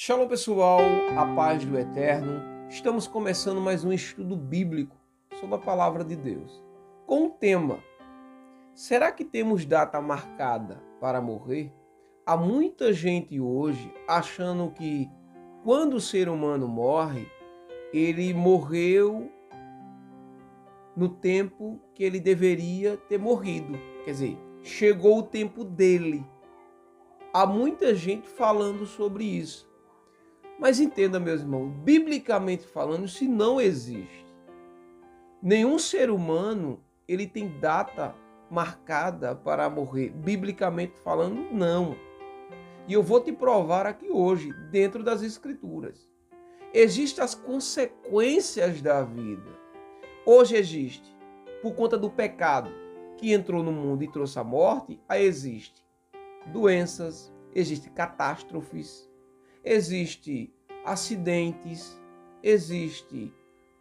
Shalom pessoal, a paz do Eterno. Estamos começando mais um estudo bíblico sobre a palavra de Deus. Com o tema, será que temos data marcada para morrer? Há muita gente hoje achando que quando o ser humano morre, ele morreu no tempo que ele deveria ter morrido. Quer dizer, chegou o tempo dele. Há muita gente falando sobre isso. Mas entenda, meus irmãos, biblicamente falando, isso não existe. Nenhum ser humano ele tem data marcada para morrer. Biblicamente falando, não. E eu vou te provar aqui hoje, dentro das Escrituras. Existem as consequências da vida. Hoje existe, por conta do pecado que entrou no mundo e trouxe a morte, aí existe doenças, existem catástrofes, existe acidentes, existe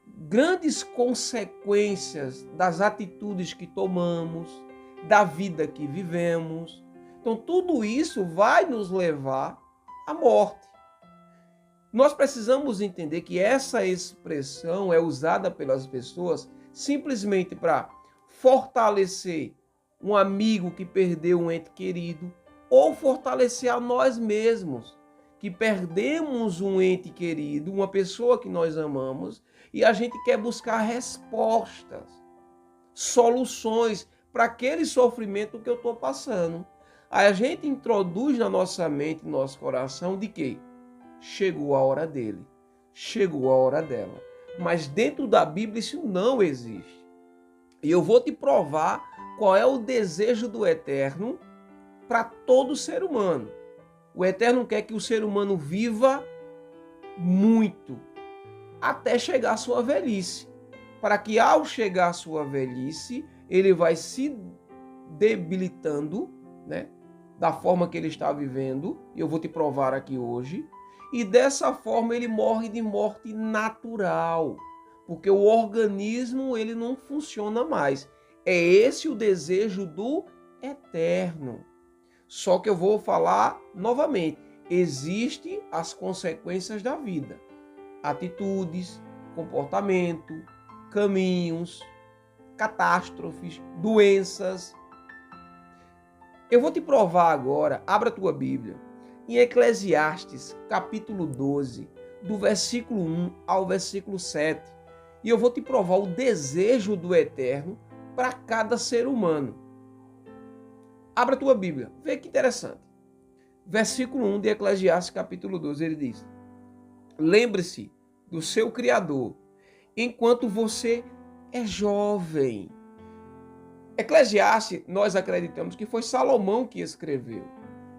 grandes consequências das atitudes que tomamos, da vida que vivemos. Então tudo isso vai nos levar à morte. Nós precisamos entender que essa expressão é usada pelas pessoas simplesmente para fortalecer um amigo que perdeu um ente querido ou fortalecer a nós mesmos, que perdemos um ente querido, uma pessoa que nós amamos, e a gente quer buscar respostas, soluções para aquele sofrimento que eu estou passando. Aí a gente introduz na nossa mente, no nosso coração, de que chegou a hora dele, chegou a hora dela. Mas dentro da Bíblia isso não existe. E eu vou te provar qual é o desejo do Eterno para todo ser humano. O Eterno quer que o ser humano viva muito, até chegar à sua velhice. Para que ao chegar à sua velhice, ele vai se debilitando, né, da forma que ele está vivendo, e eu vou te provar aqui hoje, e dessa forma ele morre de morte natural, porque o organismo ele não funciona mais. É esse o desejo do Eterno. Só que eu vou falar novamente, existem as consequências da vida. Atitudes, comportamento, caminhos, catástrofes, doenças. Eu vou te provar agora, abra a tua Bíblia, em Eclesiastes, capítulo 12, do versículo 1 ao versículo 7. E eu vou te provar o desejo do Eterno para cada ser humano. Abra a tua Bíblia, vê que interessante. Versículo 1 de Eclesiastes capítulo 12, ele diz: lembre-se do seu Criador enquanto você é jovem. Eclesiastes, nós acreditamos que foi Salomão que escreveu.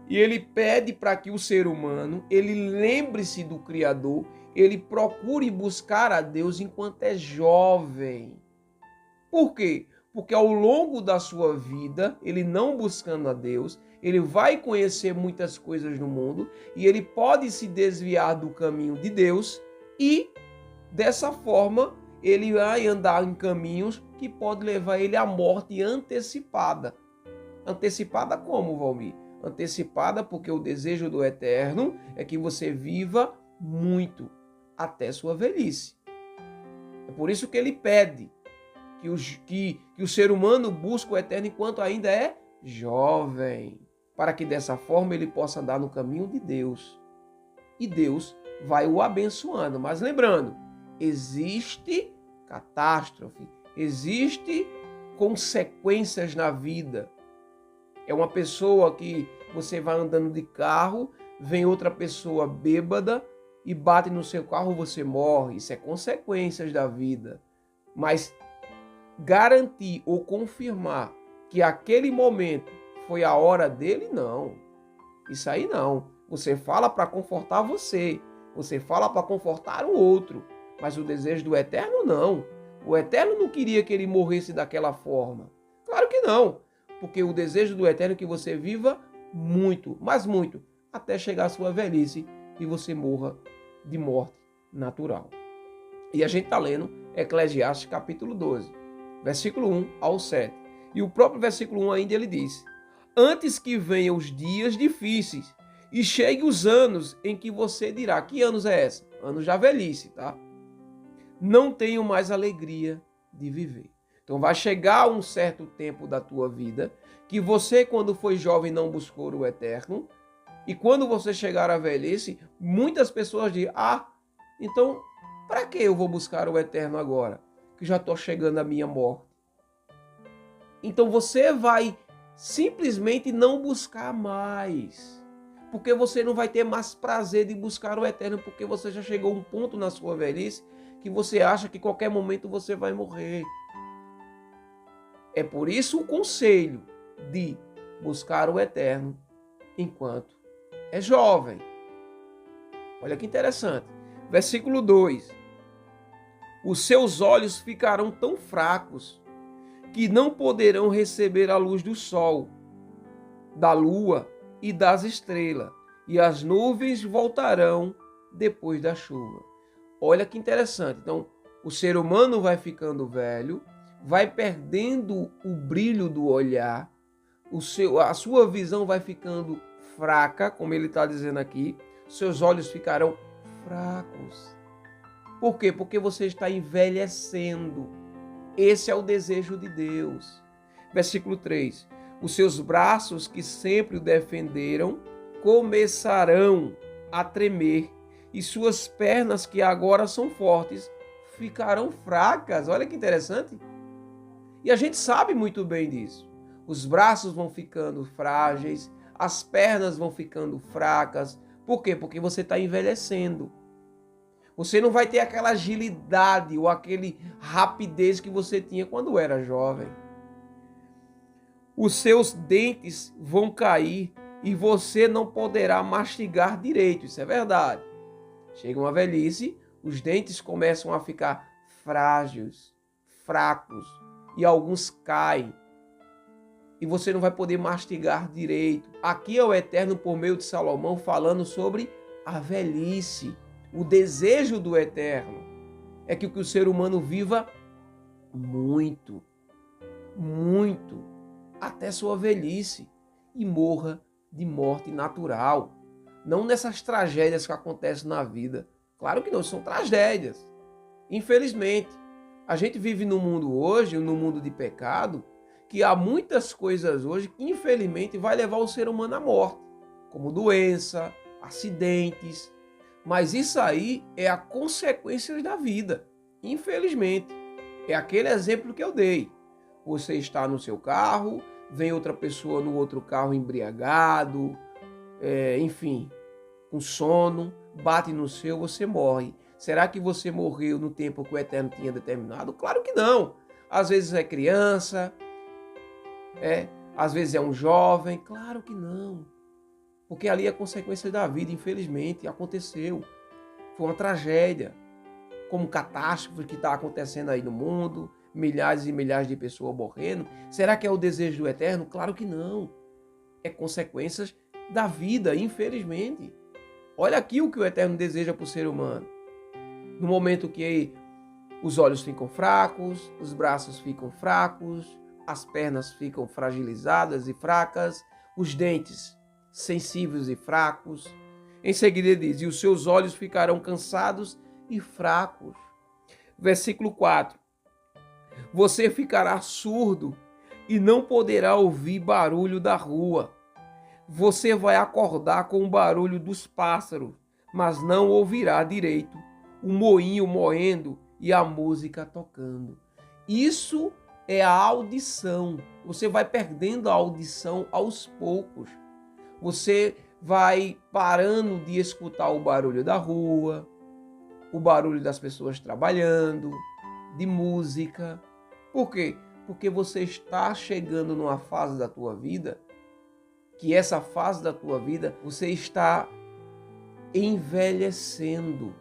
E ele pede para que o ser humano, ele lembre-se do Criador, ele procure buscar a Deus enquanto é jovem. Por quê? Porque ao longo da sua vida, ele não buscando a Deus, ele vai conhecer muitas coisas no mundo e ele pode se desviar do caminho de Deus e, dessa forma, ele vai andar em caminhos que podem levar ele à morte antecipada. Antecipada como, Valmir? Antecipada porque o desejo do Eterno é que você viva muito até sua velhice. É por isso que ele pede que o ser humano busque o Eterno enquanto ainda é jovem, para que dessa forma ele possa andar no caminho de Deus. E Deus vai o abençoando. Mas lembrando, existe catástrofe, existe consequências na vida. É uma pessoa que você vai andando de carro, vem outra pessoa bêbada e bate no seu carro, você morre. Isso é consequências da vida. Mas garantir ou confirmar que aquele momento foi a hora dele, não. Isso aí não. Você fala para confortar você. Você fala para confortar o outro. Mas o desejo do Eterno, não. O Eterno não queria que ele morresse daquela forma. Claro que não. Porque o desejo do Eterno é que você viva muito, mas muito, até chegar à sua velhice e você morra de morte natural. E a gente está lendo Eclesiastes capítulo 12, versículo 1 ao 7. E o próprio versículo 1 ainda ele diz: antes que venham os dias difíceis E chegue os anos em que você dirá, que anos é essa? Anos da velhice, tá? Não tenho mais alegria de viver. Então vai chegar um certo tempo da tua vida que você, quando foi jovem, não buscou o eterno. E quando você chegar à velhice, muitas pessoas dizem, então para que eu vou buscar o eterno agora? Que já estou chegando à minha morte. Então você vai simplesmente não buscar mais. Porque você não vai ter mais prazer de buscar o eterno, porque você já chegou a um ponto na sua velhice que você acha que qualquer momento você vai morrer. É por isso o conselho de buscar o eterno enquanto é jovem. Olha que interessante. Versículo 2. Os seus olhos ficarão tão fracos que não poderão receber a luz do sol, da lua e das estrelas, e as nuvens voltarão depois da chuva. Olha que interessante. Então, o ser humano vai ficando velho, vai perdendo o brilho do olhar, a sua visão vai ficando fraca, como ele está dizendo aqui, seus olhos ficarão fracos. Por quê? Porque você está envelhecendo. Esse é o desejo de Deus. Versículo 3. Os seus braços que sempre o defenderam começarão a tremer, e suas pernas que agora são fortes ficarão fracas. Olha que interessante. E a gente sabe muito bem disso. Os braços vão ficando frágeis, as pernas vão ficando fracas. Por quê? Porque você está envelhecendo. Você não vai ter aquela agilidade ou aquele rapidez que você tinha quando era jovem. Os seus dentes vão cair e você não poderá mastigar direito. Isso é verdade. Chega uma velhice, os dentes começam a ficar frágeis, fracos, e alguns caem. E você não vai poder mastigar direito. Aqui é o Eterno, por meio de Salomão, falando sobre a velhice. O desejo do Eterno é que o ser humano viva muito, muito, até sua velhice, e morra de morte natural. Não nessas tragédias que acontecem na vida. Claro que não, são tragédias. Infelizmente, a gente vive num mundo hoje, num mundo de pecado, que há muitas coisas hoje que infelizmente vai levar o ser humano à morte, como doença, acidentes. Mas isso aí é a consequência da vida, infelizmente. É aquele exemplo que eu dei. Você está no seu carro, vem outra pessoa no outro carro embriagado, enfim, com sono, bate no seu, você morre. Será que você morreu no tempo que o Eterno tinha determinado? Claro que não. Às vezes é criança, às vezes é um jovem. Claro que não. Porque ali é consequência da vida, infelizmente, aconteceu. Foi uma tragédia, como catástrofe que está acontecendo aí no mundo, milhares e milhares de pessoas morrendo. Será que é o desejo do Eterno? Claro que não. É consequências da vida, infelizmente. Olha aqui o que o Eterno deseja para o ser humano. No momento que os olhos ficam fracos, os braços ficam fracos, as pernas ficam fragilizadas e fracas, os dentes sensíveis e fracos. Em seguida ele diz, e os seus olhos ficarão cansados e fracos. Versículo 4. Você ficará surdo e não poderá ouvir barulho da rua. Você vai acordar com o barulho dos pássaros, mas não ouvirá direito o moinho moendo e a música tocando. Isso é a audição. Você vai perdendo a audição aos poucos. Você vai parando de escutar o barulho da rua, o barulho das pessoas trabalhando, de música. Por quê? Porque você está chegando numa fase da tua vida, que essa fase da tua vida você está envelhecendo.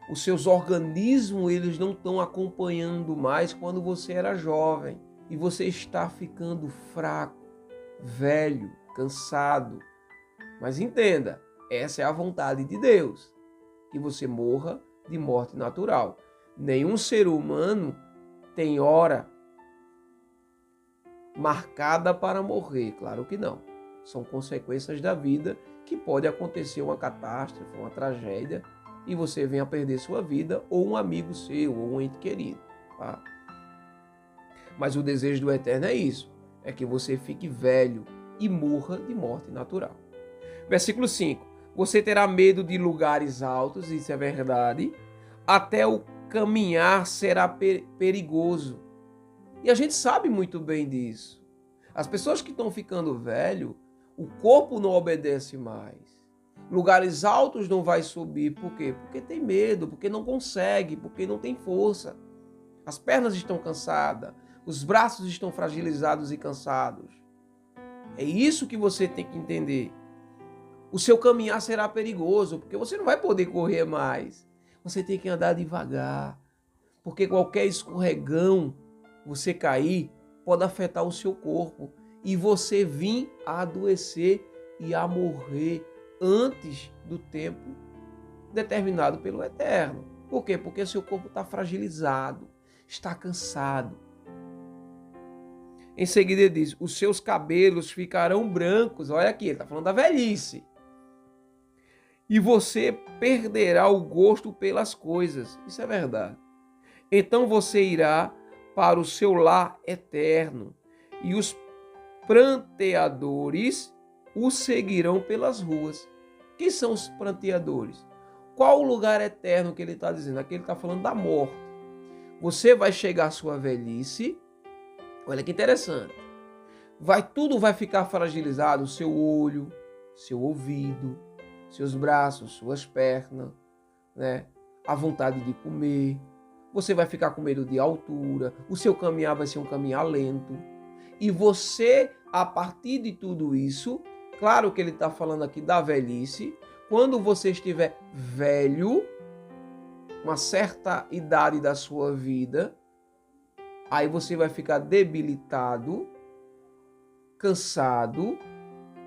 Os seus organismos, eles não estão acompanhando mais quando você era jovem. E você está ficando fraco, velho, cansado. Mas entenda, essa é a vontade de Deus, que você morra de morte natural. Nenhum ser humano tem hora marcada para morrer, claro que não. São consequências da vida que pode acontecer uma catástrofe, uma tragédia, e você venha a perder sua vida, ou um amigo seu, ou um ente querido. Tá? Mas o desejo do Eterno é isso, é que você fique velho e morra de morte natural. Versículo 5. Você terá medo de lugares altos, isso é verdade, até o caminhar será perigoso. E a gente sabe muito bem disso. As pessoas que estão ficando velho, o corpo não obedece mais. Lugares altos não vai subir. Por quê? Porque tem medo, porque não consegue, porque não tem força. As pernas estão cansadas, os braços estão fragilizados e cansados. É isso que você tem que entender. O seu caminhar será perigoso, porque você não vai poder correr mais. Você tem que andar devagar, porque qualquer escorregão, você cair, pode afetar o seu corpo e você vir a adoecer e a morrer antes do tempo determinado pelo Eterno. Por quê? Porque seu corpo está fragilizado, está cansado. Em seguida ele diz, os seus cabelos ficarão brancos. Olha aqui, ele está falando da velhice. E você perderá o gosto pelas coisas. Isso é verdade. Então você irá para o seu lar eterno, e os pranteadores o seguirão pelas ruas. Quem são os pranteadores? Qual o lugar eterno que ele está dizendo? Aqui ele está falando da morte. Você vai chegar à sua velhice, olha que interessante, tudo vai ficar fragilizado, o seu olho, seu ouvido, seus braços, suas pernas, né? A vontade de comer. Você vai ficar com medo de altura, o seu caminhar vai ser um caminhar lento. E você, a partir de tudo isso, claro que ele está falando aqui da velhice, quando você estiver velho, uma certa idade da sua vida, aí você vai ficar debilitado, cansado,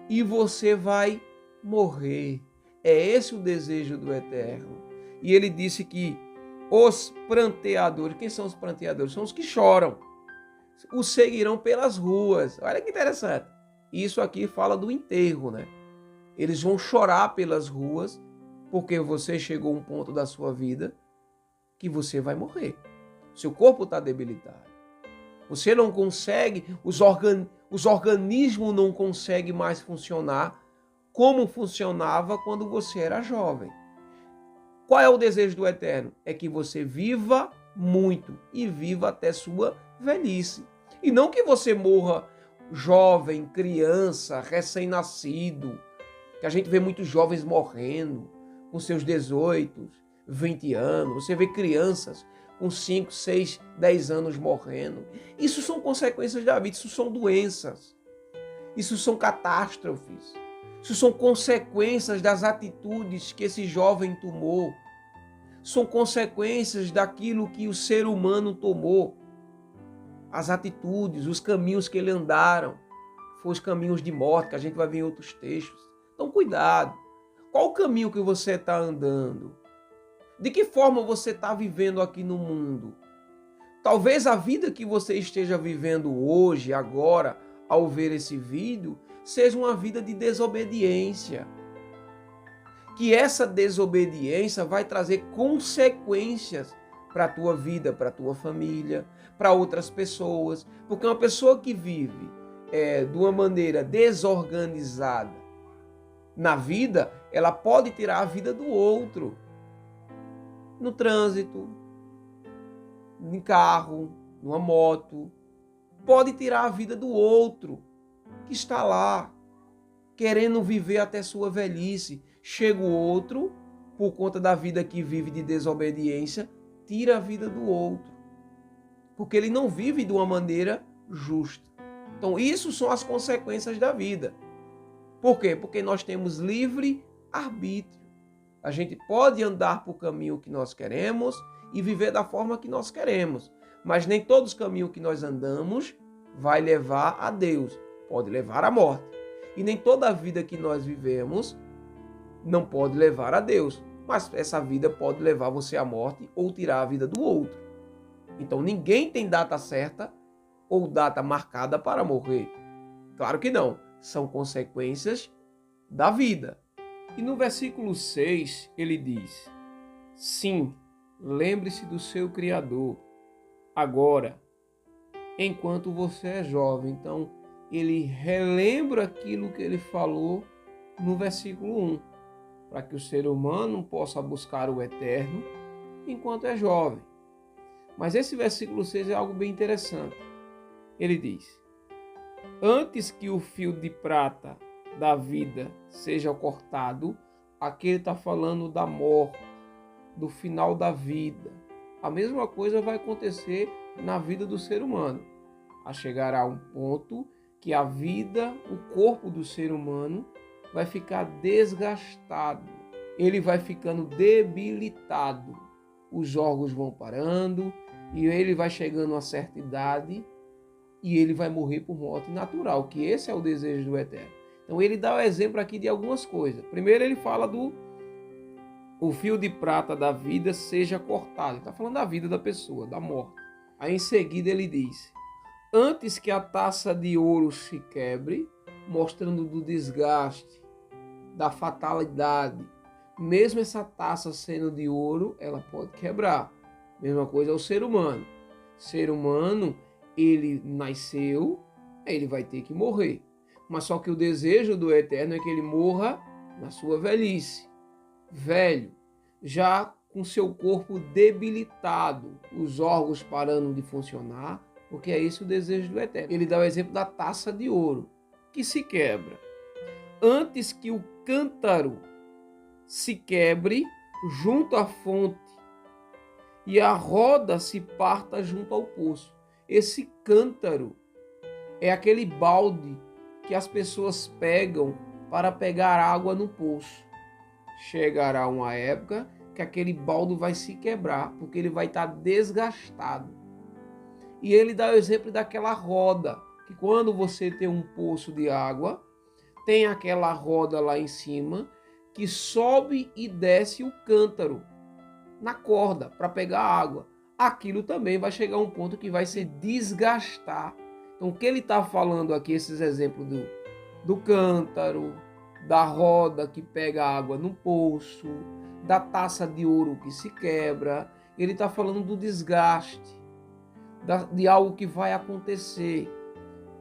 e você vai morrer. É esse o desejo do Eterno. E ele disse que os pranteadores, quem são os pranteadores? São os que choram. Os seguirão pelas ruas. Olha que interessante. Isso aqui fala do enterro, né? Eles vão chorar pelas ruas porque você chegou a um ponto da sua vida que você vai morrer. Seu corpo está debilitado. Você não consegue, os organismos não conseguem mais funcionar como funcionava quando você era jovem. Qual é o desejo do Eterno? É que você viva muito e viva até sua velhice. E não que você morra jovem, criança, recém-nascido. Que a gente vê muitos jovens morrendo com seus 18, 20 anos. Você vê crianças com 5, 6, 10 anos morrendo. Isso são consequências da vida, isso são doenças. Isso são catástrofes. Isso são consequências das atitudes que esse jovem tomou. São consequências daquilo que o ser humano tomou. As atitudes, os caminhos que ele andaram. Foram os caminhos de morte, que a gente vai ver em outros textos. Então, cuidado. Qual o caminho que você está andando? De que forma você está vivendo aqui no mundo? Talvez a vida que você esteja vivendo hoje, agora, ao ver esse vídeo, seja uma vida de desobediência. Que essa desobediência vai trazer consequências para a tua vida, para a tua família, para outras pessoas. Porque uma pessoa que vive de uma maneira desorganizada na vida, ela pode tirar a vida do outro. No trânsito, em carro, numa moto. Pode tirar a vida do outro que está lá, querendo viver até sua velhice. Chega o outro, por conta da vida que vive de desobediência, tira a vida do outro. Porque ele não vive de uma maneira justa. Então, isso são as consequências da vida. Por quê? Porque nós temos livre arbítrio. A gente pode andar por caminho que nós queremos e viver da forma que nós queremos. Mas nem todos os caminhos que nós andamos vai levar a Deus. Pode levar à morte. E nem toda a vida que nós vivemos não pode levar a Deus. Mas essa vida pode levar você à morte ou tirar a vida do outro. Então ninguém tem data certa ou data marcada para morrer. Claro que não. são consequências da vida. E no versículo 6 ele diz: sim, lembre-se do seu Criador agora, enquanto você é jovem. Então, ele relembra aquilo que ele falou no versículo 1, para que o ser humano possa buscar o eterno enquanto é jovem. Mas esse versículo 6 é algo bem interessante. Ele diz: antes que o fio de prata da vida seja cortado, aqui ele está falando da morte, do final da vida. A mesma coisa vai acontecer na vida do ser humano. Chegará um ponto que a vida, o corpo do ser humano vai ficar desgastado. Ele vai ficando debilitado. Os órgãos vão parando e ele vai chegando a certa idade e ele vai morrer por morte natural, que esse é o desejo do Eterno. Então ele dá o exemplo aqui de algumas coisas. Primeiro ele fala o fio de prata da vida seja cortado. Ele está falando da vida da pessoa, da morte. Aí em seguida ele diz: antes que a taça de ouro se quebre, mostrando do desgaste, da fatalidade. Mesmo essa taça sendo de ouro, ela pode quebrar. Mesma coisa é o ser humano. O ser humano, ele nasceu, ele vai ter que morrer. Mas só que o desejo do Eterno é que ele morra na sua velhice. Velho, já com seu corpo debilitado, os órgãos parando de funcionar, porque é esse o desejo do Eterno. Ele dá o exemplo da taça de ouro, que se quebra. Antes que o cântaro se quebre junto à fonte e a roda se parta junto ao poço. Esse cântaro é aquele balde que as pessoas pegam para pegar água no poço. Chegará uma época que aquele balde vai se quebrar, porque ele vai estar desgastado. E ele dá o exemplo daquela roda, que quando você tem um poço de água, tem aquela roda lá em cima, que sobe e desce o cântaro na corda para pegar água. Aquilo também vai chegar a um ponto que vai se desgastar. Então o que ele está falando aqui, esses exemplos do cântaro, da roda que pega água no poço, da taça de ouro que se quebra, ele está falando do desgaste, de algo que vai acontecer.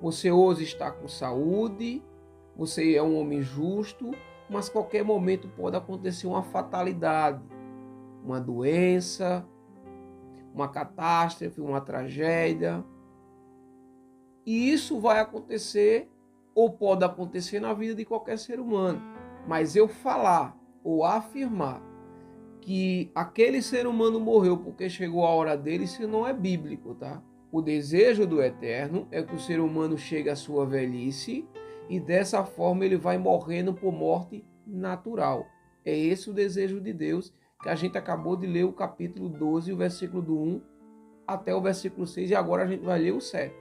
Você hoje está com saúde, você é um homem justo, mas qualquer momento pode acontecer uma fatalidade, uma doença, uma catástrofe, uma tragédia. E isso vai acontecer ou pode acontecer na vida de qualquer ser humano. Mas eu falar ou afirmar que aquele ser humano morreu porque chegou a hora dele, isso não é bíblico, tá? O desejo do Eterno é que o ser humano chegue à sua velhice e dessa forma ele vai morrendo por morte natural. É esse o desejo de Deus, que a gente acabou de ler o capítulo 12, o versículo do 1 até o versículo 6, e agora a gente vai ler o 7.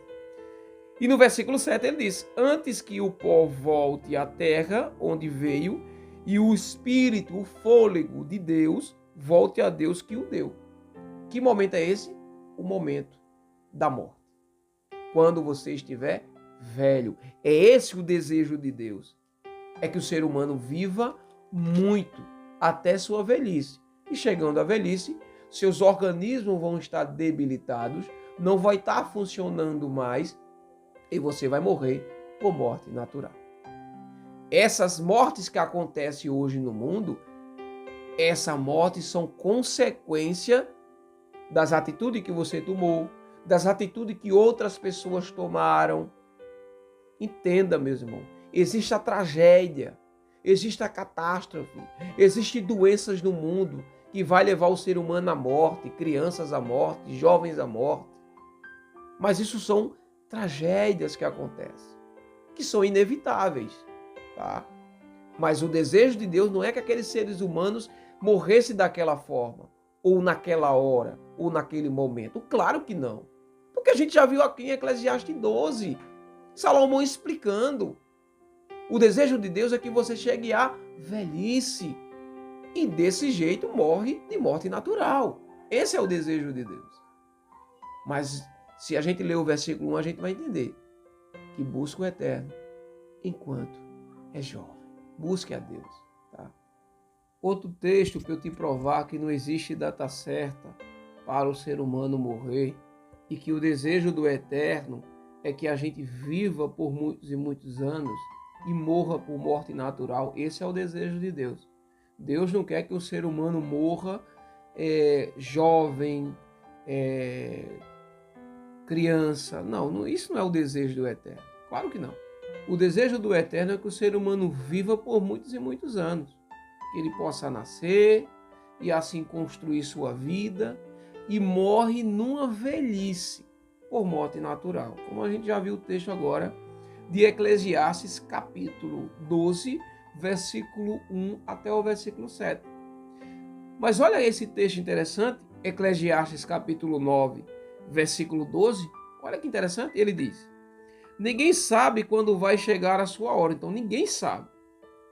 E no versículo 7 ele diz: antes que o pó volte à terra onde veio, e o espírito, o fôlego de Deus, volte a Deus que o deu. Que momento é esse? O momento da morte. Quando você estiver velho. É esse o desejo de Deus. É que o ser humano viva muito até sua velhice. E chegando à velhice, seus organismos vão estar debilitados, não vai estar funcionando mais e você vai morrer por morte natural. Essas mortes que acontecem hoje no mundo, essas mortes são consequência das atitudes que você tomou, das atitudes que outras pessoas tomaram. Entenda, meus irmãos, existe a tragédia, existe a catástrofe, existem doenças no mundo que vai levar o ser humano à morte, crianças à morte, jovens à morte. Mas isso são tragédias que acontecem, que são inevitáveis, tá? Mas o desejo de Deus não é que aqueles seres humanos morressem daquela forma, ou naquela hora, ou naquele momento. Claro que não. Porque a gente já viu aqui em Eclesiastes 12, Salomão explicando. O desejo de Deus é que você chegue à velhice e desse jeito morre de morte natural. Esse é o desejo de Deus. Mas se a gente ler o versículo 1, a gente vai entender que busca o eterno enquanto é jovem. Busque a Deus. Tá? Outro texto para eu te provar que não existe data certa para o ser humano morrer e que o desejo do Eterno é que a gente viva por muitos e muitos anos e morra por morte natural. Esse é o desejo de Deus. Deus não quer que o ser humano morra jovem, criança. Não, isso não é o desejo do Eterno. Claro que não. O desejo do Eterno é que o ser humano viva por muitos e muitos anos. Que ele possa nascer e assim construir sua vida e morre numa velhice por morte natural. Como a gente já viu o texto agora de Eclesiastes capítulo 12, versículo 1 até o versículo 7. Mas olha esse texto interessante, Eclesiastes capítulo 9, versículo 12. Olha que interessante, ele diz: ninguém sabe quando vai chegar a sua hora. Então ninguém sabe.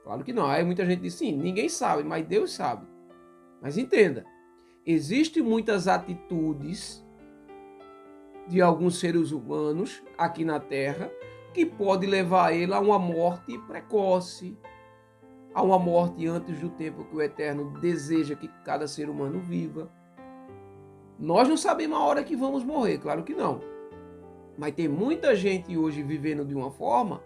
Claro que não. Aí muita gente diz, sim, ninguém sabe, mas Deus sabe. Mas entenda, existem muitas atitudes de alguns seres humanos aqui na Terra que pode levar ele a uma morte precoce, a uma morte antes do tempo que o Eterno deseja que cada ser humano viva. Nós não sabemos a hora que vamos morrer, claro que não. Mas tem muita gente hoje vivendo de uma forma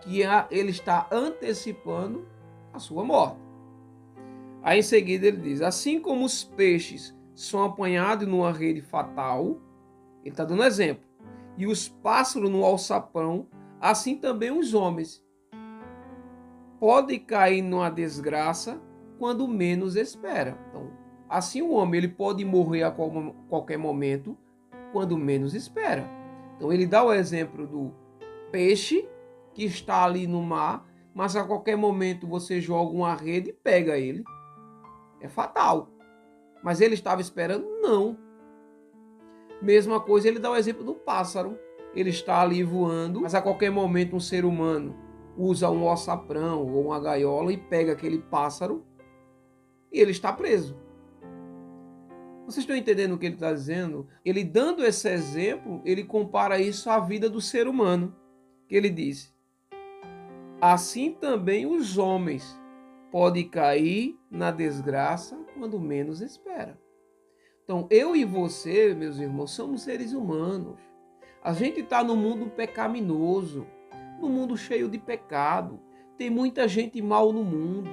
que ele está antecipando a sua morte. Aí em seguida ele diz, assim como os peixes são apanhados numa rede fatal, ele está dando exemplo, e os pássaros no alçapão, assim também os homens podem cair numa desgraça quando menos espera. Então, assim o homem ele pode morrer a qualquer momento, quando menos espera. Então ele dá o exemplo do peixe que está ali no mar, mas a qualquer momento você joga uma rede e pega ele. É fatal. Mas ele estava esperando? Não. Mesma coisa, ele dá o exemplo do pássaro. Ele está ali voando, mas a qualquer momento um ser humano usa um alçapão ou uma gaiola e pega aquele pássaro e ele está preso. Vocês estão entendendo o que ele está dizendo? Ele dando esse exemplo, ele compara isso à vida do ser humano. Que ele diz, assim também os homens podem cair na desgraça quando menos espera. Então, eu e você, meus irmãos, somos seres humanos. A gente está no mundo pecaminoso, no mundo cheio de pecado. Tem muita gente mal no mundo.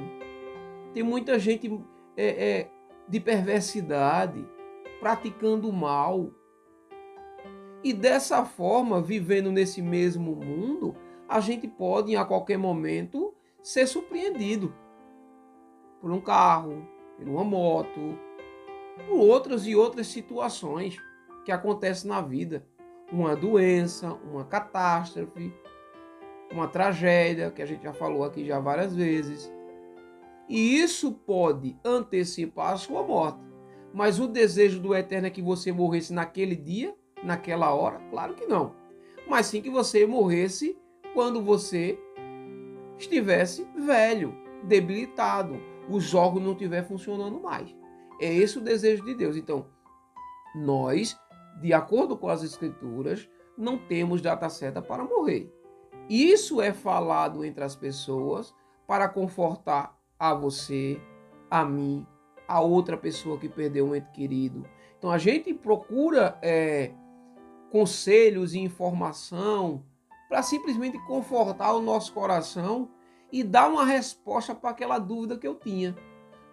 Tem muita gente de perversidade, praticando o mal. E dessa forma, vivendo nesse mesmo mundo, a gente pode, a qualquer momento, ser surpreendido por um carro, por uma moto, por outras e outras situações que acontecem na vida. Uma doença, uma catástrofe, uma tragédia, que a gente já falou aqui já várias vezes. E isso pode antecipar a sua morte. Mas o desejo do Eterno é que você morresse naquele dia, naquela hora? Claro que não. Mas sim que você morresse quando você estivesse velho, debilitado, os órgãos não estiverem funcionando mais. É esse o desejo de Deus. Então, nós, de acordo com as Escrituras, não temos data certa para morrer. Isso é falado entre as pessoas para confortar a você, a mim, a outra pessoa que perdeu um ente querido. Então, a gente procura conselhos e informação para simplesmente confortar o nosso coração e dar uma resposta para aquela dúvida que eu tinha.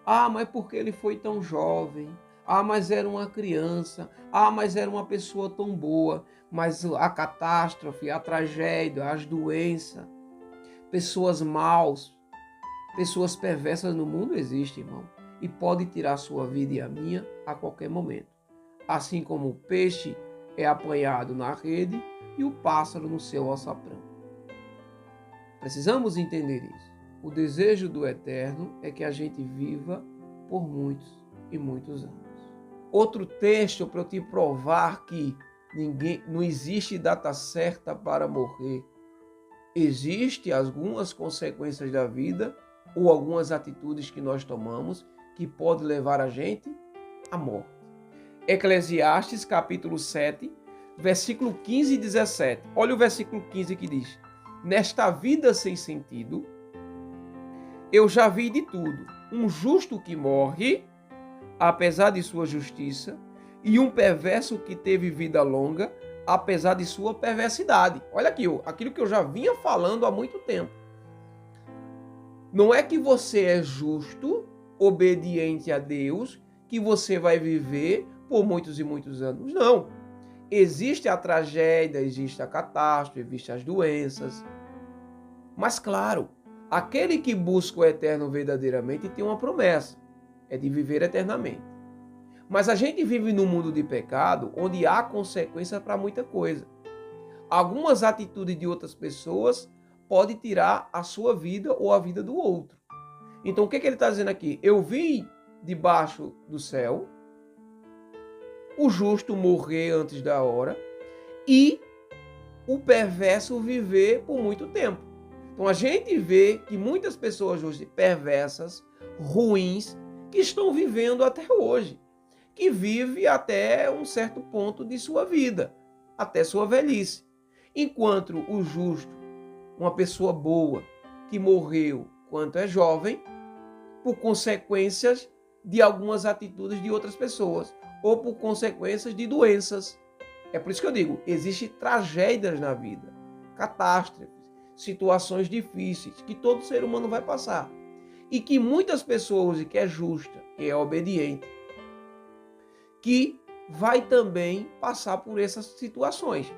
Ah, mas porque ele foi tão jovem? Ah, mas era uma criança. Ah, mas era uma pessoa tão boa. Mas a catástrofe, a tragédia, as doenças, pessoas maus, pessoas perversas no mundo existem, irmão. E pode tirar a sua vida e a minha a qualquer momento. Assim como o peixe é apanhado na rede e o pássaro no seu alçapão. Precisamos entender isso. O desejo do Eterno é que a gente viva por muitos e muitos anos. Outro texto para eu te provar que não existe data certa para morrer. Existem algumas consequências da vida ou algumas atitudes que nós tomamos que podem levar a gente à morte. Eclesiastes capítulo 7, versículo 15 e 17. Olha o versículo 15 que diz: nesta vida sem sentido, eu já vi de tudo. Um justo que morre, apesar de sua justiça, e um perverso que teve vida longa, apesar de sua perversidade. Olha aqui, aquilo que eu já vinha falando há muito tempo. Não é que você é justo, obediente a Deus, que você vai viver por muitos e muitos anos. Não. Existe a tragédia, existe a catástrofe, existem as doenças. Mas claro, aquele que busca o eterno verdadeiramente tem uma promessa, é de viver eternamente. Mas a gente vive num mundo de pecado onde há consequências para muita coisa. Algumas atitudes de outras pessoas podem tirar a sua vida ou a vida do outro. Então o que ele está dizendo aqui? Eu vi debaixo do céu o justo morrer antes da hora e o perverso viver por muito tempo. Então a gente vê que muitas pessoas hoje perversas, ruins, que estão vivendo até hoje, que vive até um certo ponto de sua vida, até sua velhice. Enquanto o justo, uma pessoa boa, que morreu quando é jovem, por consequências de algumas atitudes de outras pessoas, ou por consequências de doenças. É por isso que eu digo, existem tragédias na vida, catástrofes, situações difíceis, que todo ser humano vai passar. E que muitas pessoas, que é justa, que é obediente, que vai também passar por essas situações.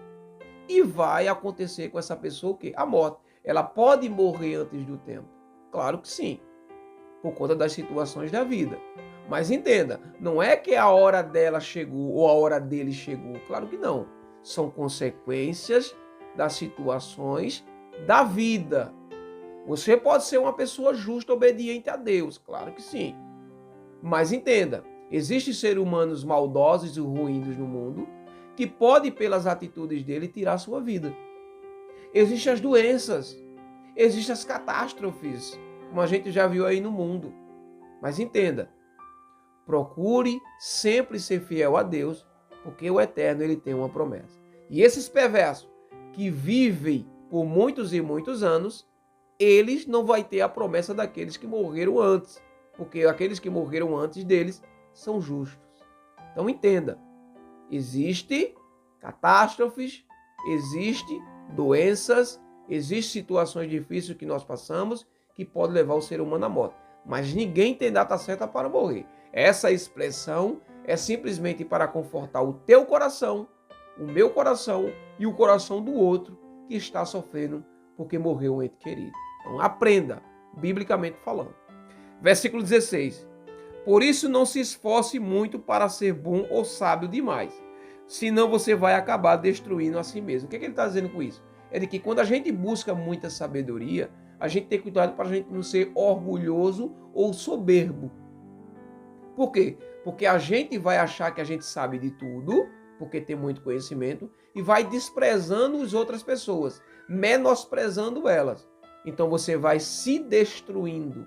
E vai acontecer com essa pessoa o quê? A morte. Ela pode morrer antes do tempo? Claro que sim, por conta das situações da vida. Mas entenda, não é que a hora dela chegou ou a hora dele chegou. Claro que não. São consequências das situações da vida. Você pode ser uma pessoa justa, obediente a Deus. Claro que sim. Mas entenda, existem seres humanos maldosos e ruins no mundo que podem, pelas atitudes dele, tirar a sua vida. Existem as doenças, existem as catástrofes, como a gente já viu aí no mundo. Mas entenda, procure sempre ser fiel a Deus, porque o Eterno ele tem uma promessa. E esses perversos que vivem por muitos e muitos anos, eles não vão ter a promessa daqueles que morreram antes, porque aqueles que morreram antes deles são justos. Então entenda, existe catástrofes, existe doenças, existem situações difíceis que nós passamos que podem levar o ser humano à morte. Mas ninguém tem data certa para morrer. Essa expressão é simplesmente para confortar o teu coração, o meu coração e o coração do outro que está sofrendo porque morreu um ente querido. Então aprenda, biblicamente falando. Versículo 16. Por isso não se esforce muito para ser bom ou sábio demais, senão você vai acabar destruindo a si mesmo. O que ele está dizendo com isso? É de que quando a gente busca muita sabedoria, a gente tem cuidado para a gente não ser orgulhoso ou soberbo. Por quê? Porque a gente vai achar que a gente sabe de tudo, porque tem muito conhecimento, e vai desprezando as outras pessoas, menosprezando elas. Então você vai se destruindo,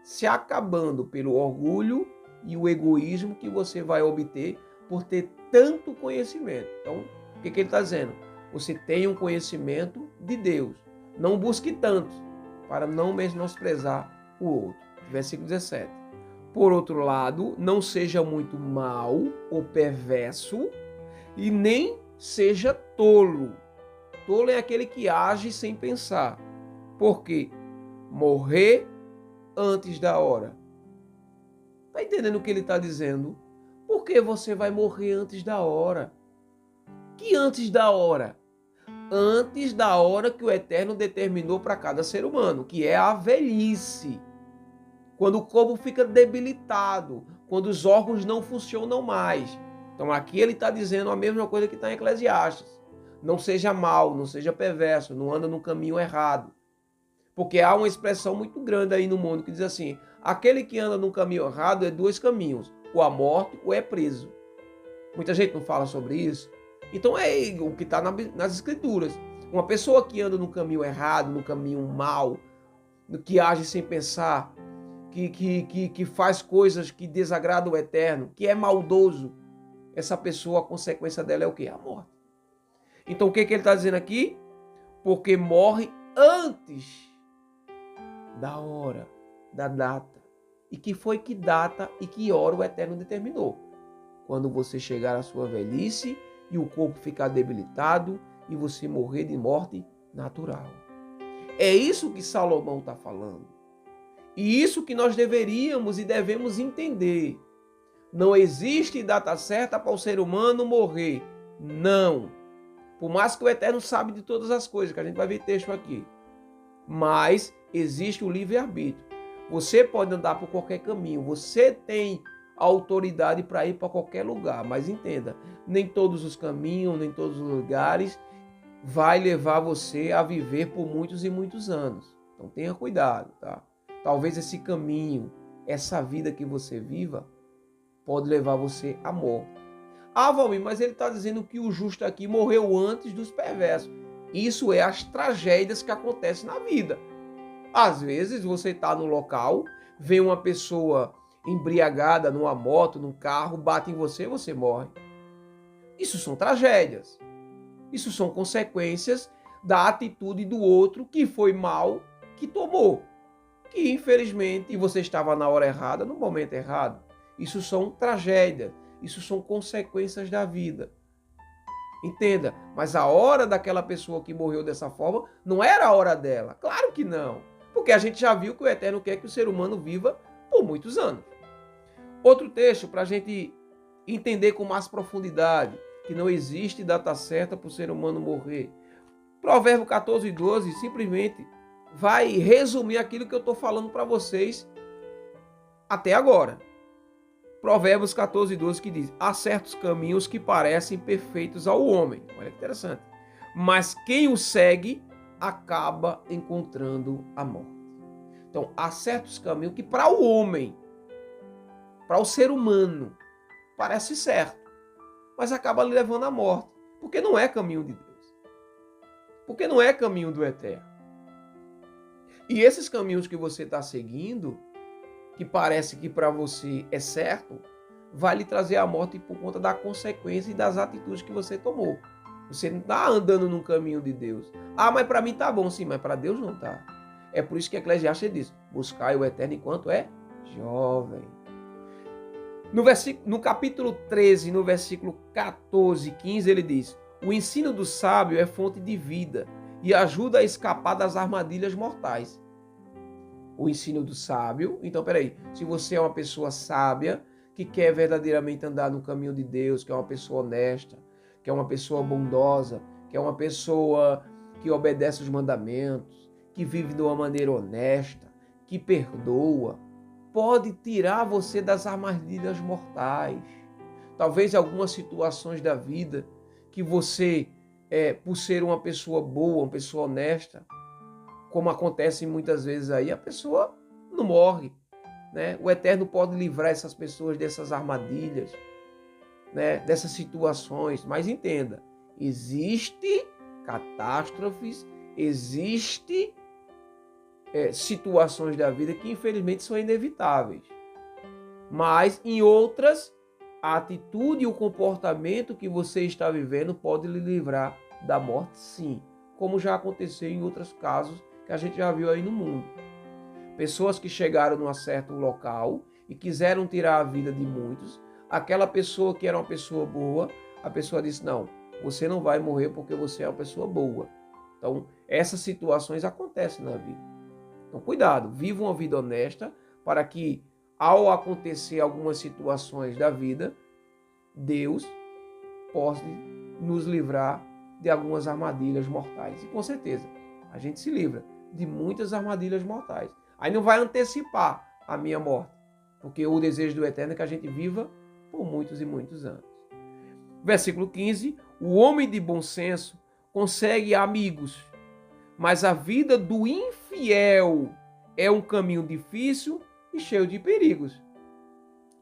se acabando pelo orgulho e o egoísmo que você vai obter por ter tanto conhecimento. Então, o que ele está dizendo? Você tem um conhecimento de Deus. Não busque tanto, para não menosprezar o outro. Versículo 17. Por outro lado, não seja muito mau ou perverso e nem seja tolo. Tolo é aquele que age sem pensar. Porque morrer antes da hora. Está entendendo o que ele está dizendo? Por que você vai morrer antes da hora? Que antes da hora? Antes da hora que o Eterno determinou para cada ser humano, que é a velhice. Quando o corpo fica debilitado, quando os órgãos não funcionam mais. Então aqui ele está dizendo a mesma coisa que está em Eclesiastes. Não seja mau, não seja perverso, não anda no caminho errado. Porque há uma expressão muito grande aí no mundo que diz assim, aquele que anda no caminho errado é dois caminhos, ou a morte ou é preso. Muita gente não fala sobre isso. Então é o que está nas escrituras. Uma pessoa que anda no caminho errado, no caminho mau, que age sem pensar, que faz coisas que desagradam o Eterno, que é maldoso, essa pessoa, a consequência dela é o quê? A morte. Então o que ele está dizendo aqui? Porque morre antes da hora, da data. E que foi que data e que hora o Eterno determinou. Quando você chegar à sua velhice e o corpo ficar debilitado e você morrer de morte natural. É isso que Salomão está falando. E isso que nós deveríamos e devemos entender. Não existe data certa para o ser humano morrer. Não. Por mais que o Eterno sabe de todas as coisas, que a gente vai ver texto aqui. Mas existe o livre-arbítrio. Você pode andar por qualquer caminho. Você tem autoridade para ir para qualquer lugar. Mas entenda, nem todos os caminhos, nem todos os lugares vai levar você a viver por muitos e muitos anos. Então tenha cuidado, tá? Talvez esse caminho, essa vida que você viva, pode levar você à morte. Ah, Valmir, mas ele está dizendo que o justo aqui morreu antes dos perversos. Isso é as tragédias que acontecem na vida. Às vezes você está no local, vê uma pessoa embriagada numa moto, num carro, bate em você e você morre. Isso são tragédias. Isso são consequências da atitude do outro que foi mal, que tomou. Que infelizmente você estava na hora errada, no momento errado. Isso são tragédias. Isso são consequências da vida. Entenda, mas a hora daquela pessoa que morreu dessa forma não era a hora dela. Claro que não. Porque a gente já viu que o Eterno quer que o ser humano viva por muitos anos. Outro texto para a gente entender com mais profundidade que não existe data certa para o ser humano morrer. Provérbio 14:12 simplesmente vai resumir aquilo que eu estou falando para vocês até agora. Provérbios 14:12 que diz: há certos caminhos que parecem perfeitos ao homem. Olha que interessante. Mas quem o segue acaba encontrando a morte. Então, há certos caminhos que para o homem, para o ser humano, parece certo, mas acaba lhe levando à morte, porque não é caminho de Deus. Porque não é caminho do Eterno. E esses caminhos que você está seguindo, que parece que para você é certo, vai lhe trazer a morte por conta da consequência e das atitudes que você tomou. Você não está andando num caminho de Deus. Ah, mas para mim tá bom, sim, mas para Deus não tá. É por isso que Eclesiastes diz: buscai o Eterno enquanto é jovem. No capítulo 13, no versículo 14 e 15, ele diz: o ensino do sábio é fonte de vida e ajuda a escapar das armadilhas mortais. O ensino do sábio, então peraí, se você é uma pessoa sábia, que quer verdadeiramente andar no caminho de Deus, que é uma pessoa honesta, que é uma pessoa bondosa, que é uma pessoa que obedece os mandamentos, que vive de uma maneira honesta, que perdoa, pode tirar você das armadilhas mortais. Talvez algumas situações da vida que você, por ser uma pessoa boa, uma pessoa honesta, como acontece muitas vezes aí, a pessoa não morre, né? O Eterno pode livrar essas pessoas dessas armadilhas, né? Dessas situações. Mas entenda, existe catástrofes, existe situações da vida que infelizmente são inevitáveis. Mas em outras, a atitude e o comportamento que você está vivendo pode lhe livrar da morte, sim. Como já aconteceu em outros casos que a gente já viu aí no mundo. Pessoas que chegaram num certo local e quiseram tirar a vida de muitos. Aquela pessoa que era uma pessoa boa, a pessoa disse: não, você não vai morrer porque você é uma pessoa boa. Então, essas situações acontecem na vida. Então, cuidado, viva uma vida honesta para que, ao acontecer algumas situações da vida, Deus possa nos livrar de algumas armadilhas mortais. E com certeza, a gente se livra de muitas armadilhas mortais. Aí não vai antecipar a minha morte, porque o desejo do Eterno é que a gente viva por muitos e muitos anos. Versículo 15: o homem de bom senso consegue amigos, mas a vida do infiel é um caminho difícil e cheio de perigos.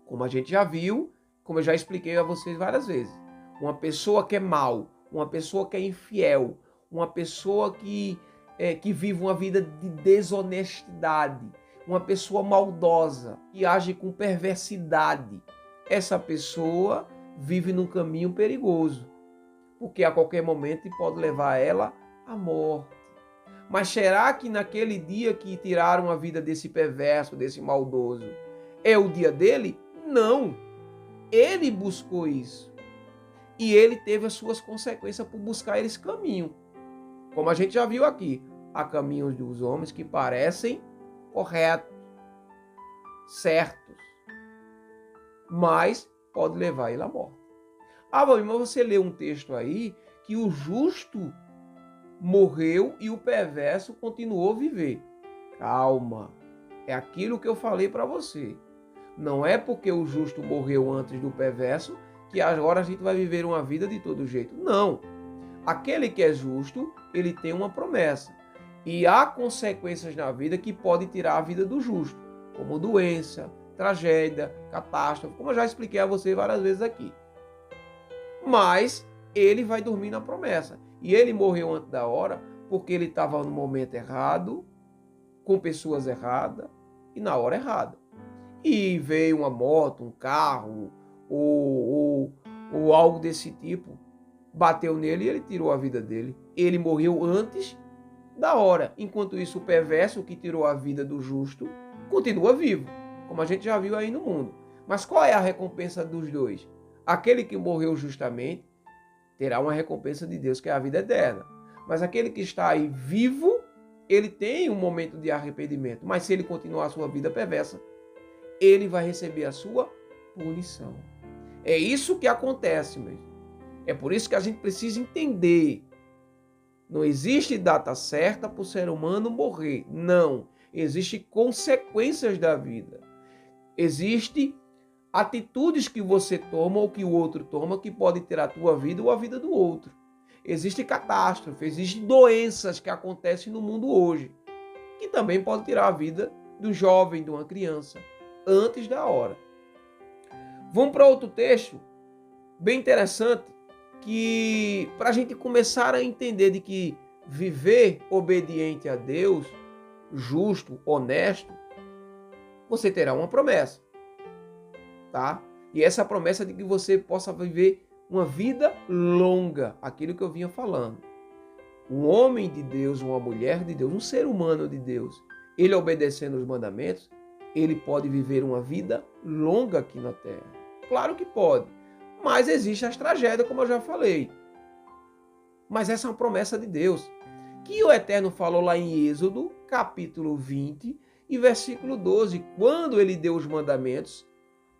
Como a gente já viu, como eu já expliquei a vocês várias vezes, uma pessoa que é mau, uma pessoa que é infiel, uma pessoa que vive uma vida de desonestidade, uma pessoa maldosa, que age com perversidade, essa pessoa vive num caminho perigoso, porque a qualquer momento pode levar ela à morte. Mas será que naquele dia que tiraram a vida desse perverso, desse maldoso, é o dia dele? Não. Ele buscou isso. E ele teve as suas consequências por buscar esse caminho. Como a gente já viu aqui, há caminhos dos homens que parecem corretos, certos, mas pode levar ele à morte. Mas você lê um texto aí que o justo morreu e o perverso continuou a viver. Calma, é aquilo que eu falei para você. Não é porque o justo morreu antes do perverso que agora a gente vai viver uma vida de todo jeito. Não. Aquele que é justo, ele tem uma promessa. E há consequências na vida que podem tirar a vida do justo, como doença, tragédia, catástrofe, como eu já expliquei a você várias vezes aqui. Mas ele vai dormir na promessa. E ele morreu antes da hora porque ele estava no momento errado, com pessoas erradas e na hora errada. E veio uma moto, um carro ou algo desse tipo, bateu nele e ele tirou a vida dele. Ele morreu antes da hora. Enquanto isso, o perverso que tirou a vida do justo continua vivo, como a gente já viu aí no mundo. Mas qual é a recompensa dos dois? Aquele que morreu justamente terá uma recompensa de Deus, que é a vida eterna. Mas aquele que está aí vivo, ele tem um momento de arrependimento. Mas se ele continuar a sua vida perversa, ele vai receber a sua punição. É isso que acontece mesmo. É por isso que a gente precisa entender. Não existe data certa para o ser humano morrer. Não. Existem consequências da vida. Existem atitudes que você toma ou que o outro toma que podem ter a tua vida ou a vida do outro. Existe catástrofe, existem doenças que acontecem no mundo hoje, que também podem tirar a vida do jovem, de uma criança, antes da hora. Vamos para outro texto, bem interessante, que para a gente começar a entender de que viver obediente a Deus, justo, honesto, você terá uma promessa. Tá? E essa promessa de que você possa viver uma vida longa, aquilo que eu vinha falando. Um homem de Deus, uma mulher de Deus, um ser humano de Deus, ele obedecendo os mandamentos, ele pode viver uma vida longa aqui na terra. Claro que pode, mas existem as tragédias, como eu já falei. Mas essa é uma promessa de Deus, que o Eterno falou lá em Êxodo, capítulo 20 e versículo 12, quando ele deu os mandamentos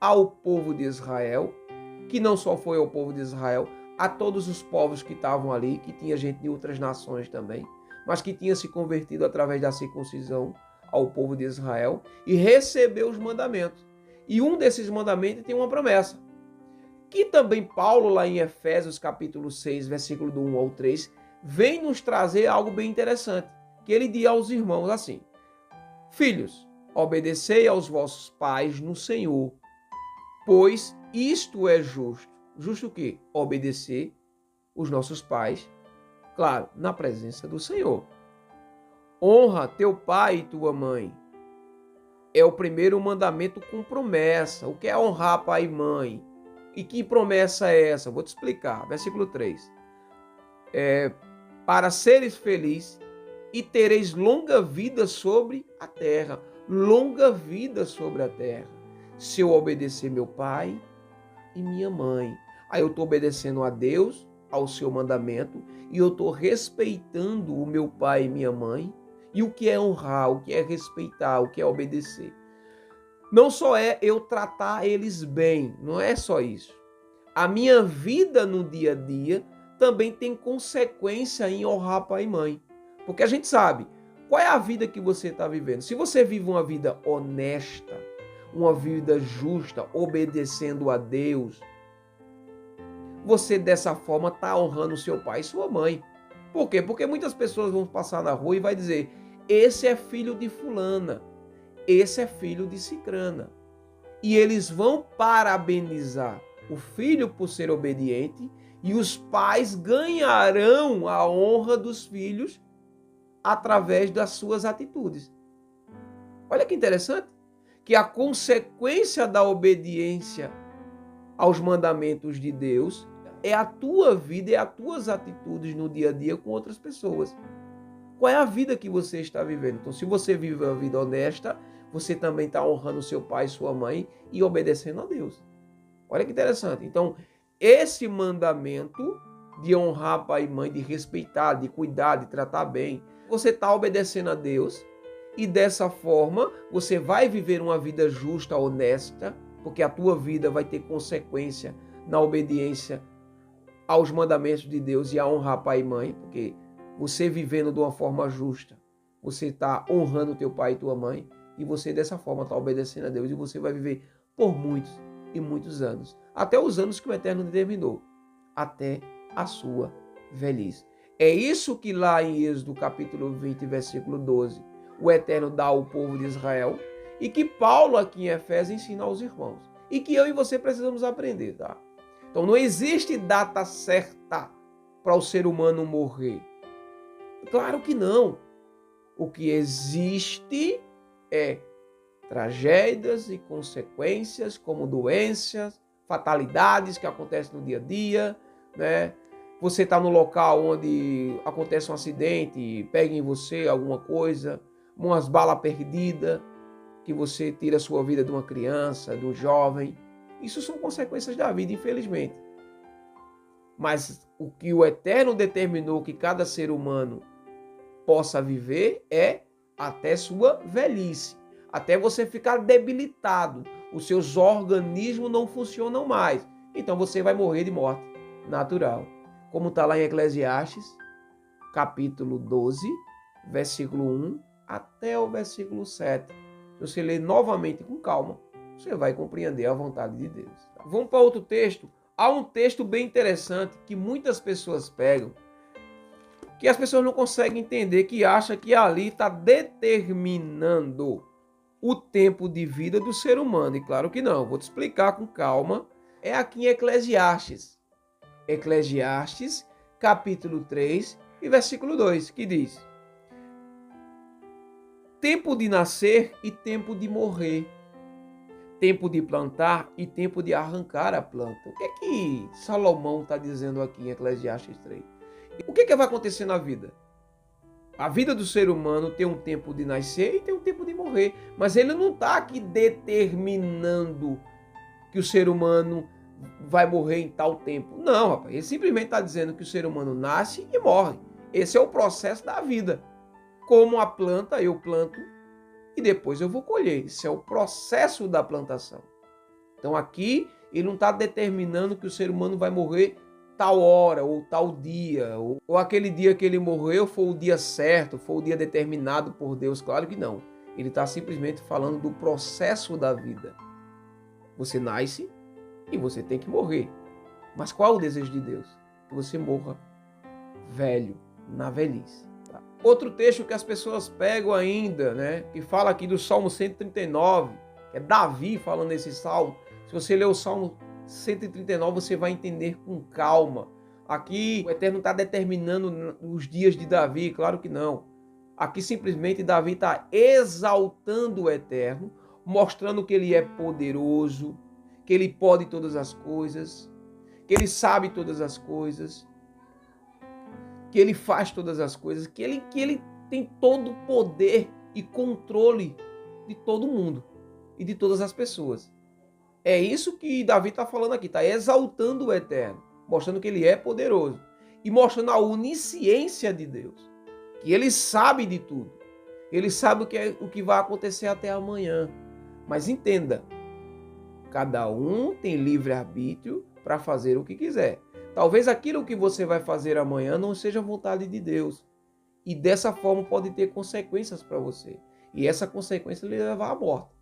ao povo de Israel, que não só foi ao povo de Israel, a todos os povos que estavam ali, que tinha gente de outras nações também, mas que tinha se convertido através da circuncisão ao povo de Israel e recebeu os mandamentos. E um desses mandamentos tem uma promessa, que também Paulo, lá em Efésios capítulo 6, versículo do 1 ao 3, vem nos trazer algo bem interessante, que ele diz aos irmãos assim: filhos, obedecei aos vossos pais no Senhor, pois isto é justo. Justo o quê? Obedecer os nossos pais, claro, na presença do Senhor. Honra teu pai e tua mãe. É o primeiro mandamento com promessa. O que é honrar pai e mãe? E que promessa é essa? Vou te explicar. Versículo 3. Para seres felizes e tereis longa vida sobre a terra. Longa vida sobre a terra. Se eu obedecer meu pai e minha mãe. Aí eu estou obedecendo a Deus, ao seu mandamento, e eu estou respeitando o meu pai e minha mãe. E o que é honrar, o que é respeitar, o que é obedecer. Não só é eu tratar eles bem, não é só isso. A minha vida no dia a dia também tem consequência em honrar pai e mãe. Porque a gente sabe, qual é a vida que você está vivendo? Se você vive uma vida honesta, uma vida justa, obedecendo a Deus, você dessa forma está honrando seu pai e sua mãe. Por quê? Porque muitas pessoas vão passar na rua e vai dizer: esse é filho de fulana, esse é filho de cicrana. E eles vão parabenizar o filho por ser obediente e os pais ganharão a honra dos filhos através das suas atitudes. Olha que interessante, que a consequência da obediência aos mandamentos de Deus é a tua vida e as tuas atitudes no dia a dia com outras pessoas. qual é a vida que você está vivendo. Então, se você vive uma vida honesta, você também está honrando seu pai e sua mãe e obedecendo a Deus. Olha que interessante. Então, esse mandamento de honrar pai e mãe, de respeitar, de cuidar, de tratar bem, você está obedecendo a Deus e dessa forma você vai viver uma vida justa, honesta, porque a tua vida vai ter consequência na obediência aos mandamentos de Deus e a honrar pai e mãe, porque você vivendo de uma forma justa, você está honrando teu pai e tua mãe, e você dessa forma está obedecendo a Deus, e você vai viver por muitos e muitos anos, até os anos que o Eterno determinou, até a sua velhice. É isso que lá em Êxodo capítulo 20, versículo 12, o Eterno dá ao povo de Israel, e que Paulo aqui em Efésios ensina aos irmãos, e que eu e você precisamos aprender, tá? Então não existe data certa para o ser humano morrer. Claro que não. O que existe é tragédias e consequências, como doenças, fatalidades que acontecem no dia a dia, né? Você está no local onde acontece um acidente, pega em você alguma coisa, umas balas perdidas, que você tira a sua vida de uma criança, de um jovem. Isso são consequências da vida, infelizmente. Mas o que o Eterno determinou que cada ser humano possa viver é até sua velhice, até você ficar debilitado, os seus organismos não funcionam mais, então você vai morrer de morte natural, como está lá em Eclesiastes, capítulo 12, versículo 1 até o versículo 7. Se você ler novamente com calma, você vai compreender a vontade de Deus. Vamos para outro texto. Há um texto bem interessante que muitas pessoas pegam, que as pessoas não conseguem entender, que acham que ali está determinando o tempo de vida do ser humano. E claro que não, vou te explicar com calma. É aqui em Eclesiastes. Eclesiastes, capítulo 3 e versículo 2, que diz: tempo de nascer e tempo de morrer, tempo de plantar e tempo de arrancar a planta. O que é que Salomão está dizendo aqui em Eclesiastes 3? O que vai acontecer na vida? A vida do ser humano tem um tempo de nascer e tem um tempo de morrer. Mas ele não está aqui determinando que o ser humano vai morrer em tal tempo. Não, rapaz. Ele simplesmente está dizendo que o ser humano nasce e morre. Esse é o processo da vida. Como a planta, eu planto e depois eu vou colher. Esse é o processo da plantação. Então aqui ele não está determinando que o ser humano vai morrer tal hora ou tal dia, ou aquele dia que ele morreu foi o dia certo, foi o dia determinado por Deus. Claro que não. Ele está simplesmente falando do processo da vida. Você nasce e você tem que morrer. Mas qual é o desejo de Deus? Que você morra velho, na velhice. Tá? Outro texto que as pessoas pegam ainda, né, que fala aqui do Salmo 139, que é Davi falando esse salmo. Se você ler o Salmo 139, você vai entender com calma. Aqui o Eterno está determinando os dias de Davi, claro que não. Aqui simplesmente Davi está exaltando o Eterno, mostrando que ele é poderoso, que ele pode todas as coisas, que ele sabe todas as coisas, que ele faz todas as coisas, que ele tem todo o poder e controle de todo mundo e de todas as pessoas. É isso que Davi está falando aqui, está exaltando o Eterno, mostrando que ele é poderoso e mostrando a onisciência de Deus, que ele sabe de tudo, ele sabe o que vai acontecer até amanhã. Mas entenda, cada um tem livre-arbítrio para fazer o que quiser. Talvez aquilo que você vai fazer amanhã não seja vontade de Deus, e dessa forma pode ter consequências para você, e essa consequência lhe levar à morte.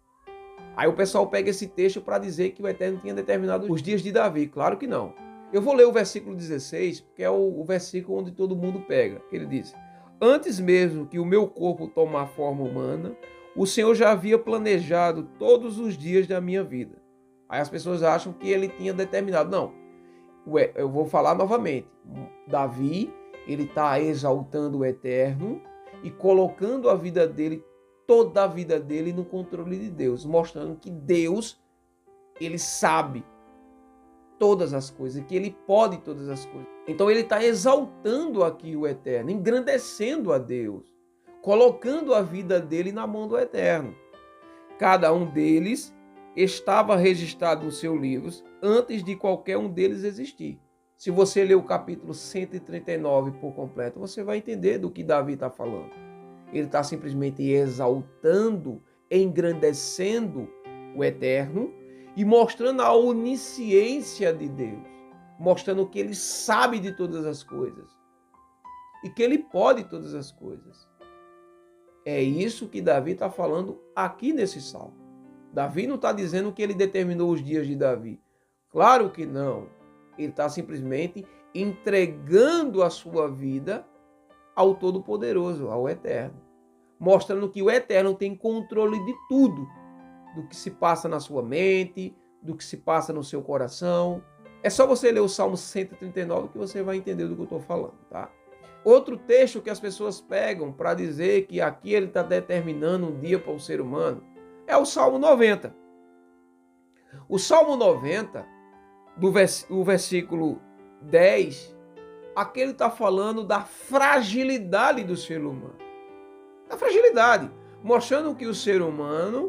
Aí o pessoal pega esse texto para dizer que o Eterno tinha determinado os dias de Davi. Claro que não. Eu vou ler o versículo 16, que é o versículo onde todo mundo pega. Ele diz: antes mesmo que o meu corpo tomar forma humana, o Senhor já havia planejado todos os dias da minha vida. Aí as pessoas acham que ele tinha determinado. Não. Eu vou falar novamente. Davi, ele está exaltando o Eterno e colocando a vida dele, toda a vida dele no controle de Deus, mostrando que Deus, ele sabe todas as coisas, que ele pode todas as coisas. Então ele está exaltando aqui o Eterno, engrandecendo a Deus, colocando a vida dele na mão do Eterno. Cada um deles estava registrado nos seus livros antes de qualquer um deles existir. Se você ler o capítulo 139 por completo, você vai entender do que Davi está falando. Ele está simplesmente exaltando, engrandecendo o Eterno e mostrando a onisciência de Deus, mostrando que ele sabe de todas as coisas e que ele pode todas as coisas. É isso que Davi está falando aqui nesse salmo. Davi não está dizendo que ele determinou os dias de Davi. Claro que não. Ele está simplesmente entregando a sua vida ao Todo-Poderoso, ao Eterno. Mostrando que o Eterno tem controle de tudo. Do que se passa na sua mente, do que se passa no seu coração. É só você ler o Salmo 139 que você vai entender do que eu estou falando, tá? Outro texto que as pessoas pegam para dizer que aqui ele está determinando um dia para o ser humano é o Salmo 90. O Salmo 90, do versículo 10, aqui ele está falando da fragilidade do ser humano. Da fragilidade, mostrando que o ser humano,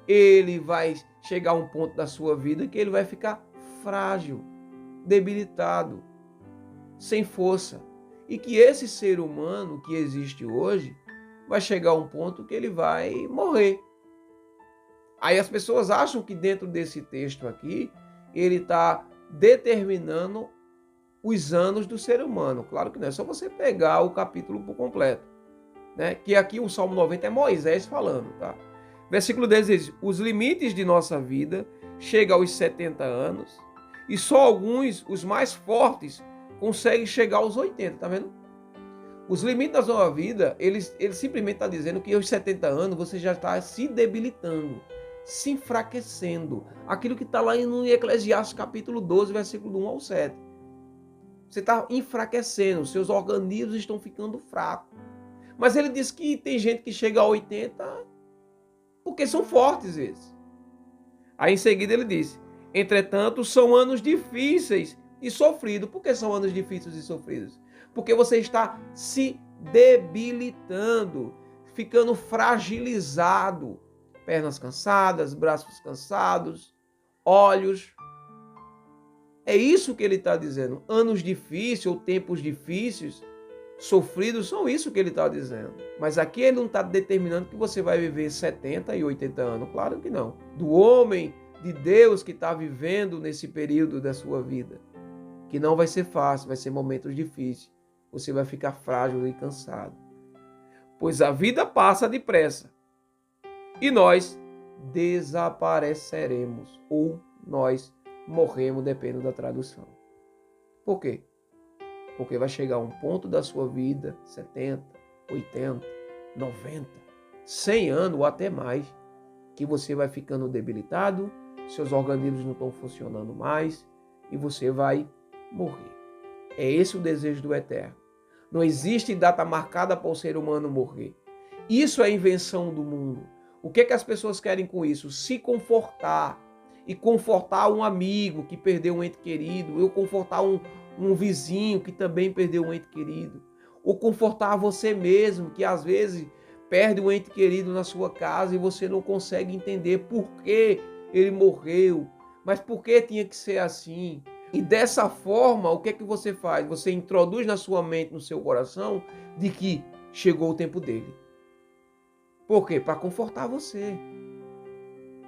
ele vai chegar a um ponto da sua vida que ele vai ficar frágil, debilitado, sem força. E que esse ser humano que existe hoje vai chegar a um ponto que ele vai morrer. Aí as pessoas acham que dentro desse texto aqui, ele está determinando os anos do ser humano. Claro que não, é só você pegar o capítulo por completo. Né? Que aqui o Salmo 90 é Moisés falando. Tá? Versículo 10 diz, os limites de nossa vida chegam aos 70 anos e só alguns, os mais fortes, conseguem chegar aos 80, tá vendo? Os limites da sua vida, ele simplesmente está dizendo que aos 70 anos você já está se debilitando, se enfraquecendo. Aquilo que está lá no Eclesiastes capítulo 12, versículo do 1 ao 7. Você está enfraquecendo, seus organismos estão ficando fracos. Mas ele diz que tem gente que chega a 80 porque são fortes esses. Aí em seguida ele diz, entretanto são anos difíceis e sofridos. Por que são anos difíceis e sofridos? Porque você está se debilitando, ficando fragilizado. Pernas cansadas, braços cansados, olhos. É isso que ele está dizendo. Anos difíceis ou tempos difíceis, sofridos, são isso que ele está dizendo. Mas aqui ele não está determinando que você vai viver 70 e 80 anos. Claro que não. Do homem de Deus que está vivendo nesse período da sua vida. Que não vai ser fácil, vai ser momentos difíceis. Você vai ficar frágil e cansado. Pois a vida passa depressa. E nós desapareceremos. Ou nós morremos, depende da tradução. Por quê? Porque vai chegar um ponto da sua vida, 70, 80, 90, 100 anos ou até mais, que você vai ficando debilitado, seus organismos não estão funcionando mais e você vai morrer. É esse o desejo do Eterno. Não existe data marcada para o ser humano morrer. Isso é invenção do mundo. O que as pessoas querem com isso? Se confortar. E confortar um amigo que perdeu um ente querido. Ou confortar um vizinho que também perdeu um ente querido. Ou confortar você mesmo, que às vezes perde um ente querido na sua casa e você não consegue entender por que ele morreu. Mas por que tinha que ser assim? E dessa forma, o que é que você faz? Você introduz na sua mente, no seu coração, de que chegou o tempo dele. Por quê? Para confortar você.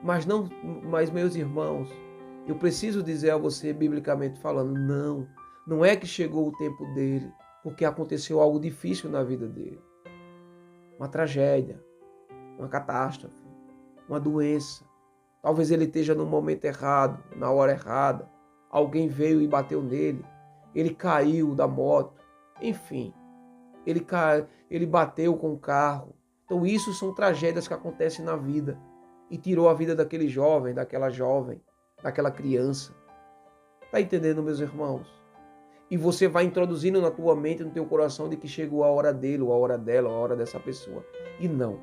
Mas meus irmãos, eu preciso dizer a você, biblicamente falando, não é que chegou o tempo dele, porque aconteceu algo difícil na vida dele. Uma tragédia, uma catástrofe, uma doença. Talvez ele esteja no momento errado, na hora errada. Alguém veio e bateu nele. Ele caiu da moto. Enfim, ele bateu com o carro. Então isso são tragédias que acontecem na vida. E tirou a vida daquele jovem, daquela criança. Está entendendo, meus irmãos? E você vai introduzindo na tua mente, no teu coração, de que chegou a hora dele, ou a hora dela, ou a hora dessa pessoa. E não.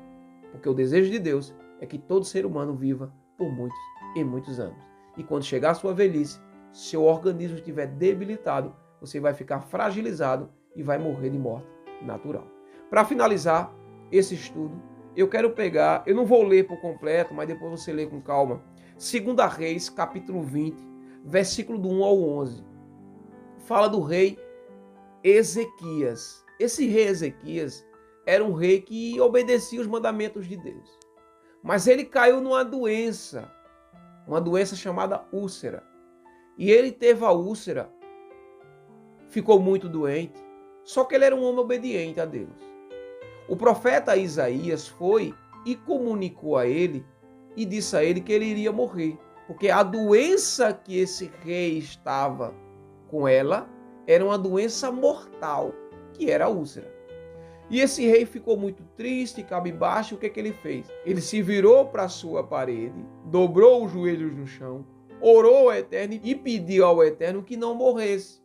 Porque o desejo de Deus é que todo ser humano viva por muitos e muitos anos. E quando chegar a sua velhice, seu organismo estiver debilitado, você vai ficar fragilizado e vai morrer de morte natural. Para finalizar esse estudo, eu quero pegar, eu não vou ler por completo, mas depois você lê com calma. 2 Reis, capítulo 20, versículo do 1 ao 11. Fala do rei Ezequias. Esse rei Ezequias era um rei que obedecia os mandamentos de Deus. Mas ele caiu numa doença chamada úlcera. E ele teve a úlcera, ficou muito doente, só que ele era um homem obediente a Deus. O profeta Isaías foi e comunicou a ele e disse a ele que ele iria morrer, porque a doença que esse rei estava com ela era uma doença mortal, que era a úlcera. E esse rei ficou muito triste, cabisbaixo. O que ele fez? Ele se virou para a sua parede, dobrou os joelhos no chão, orou ao Eterno e pediu ao Eterno que não morresse.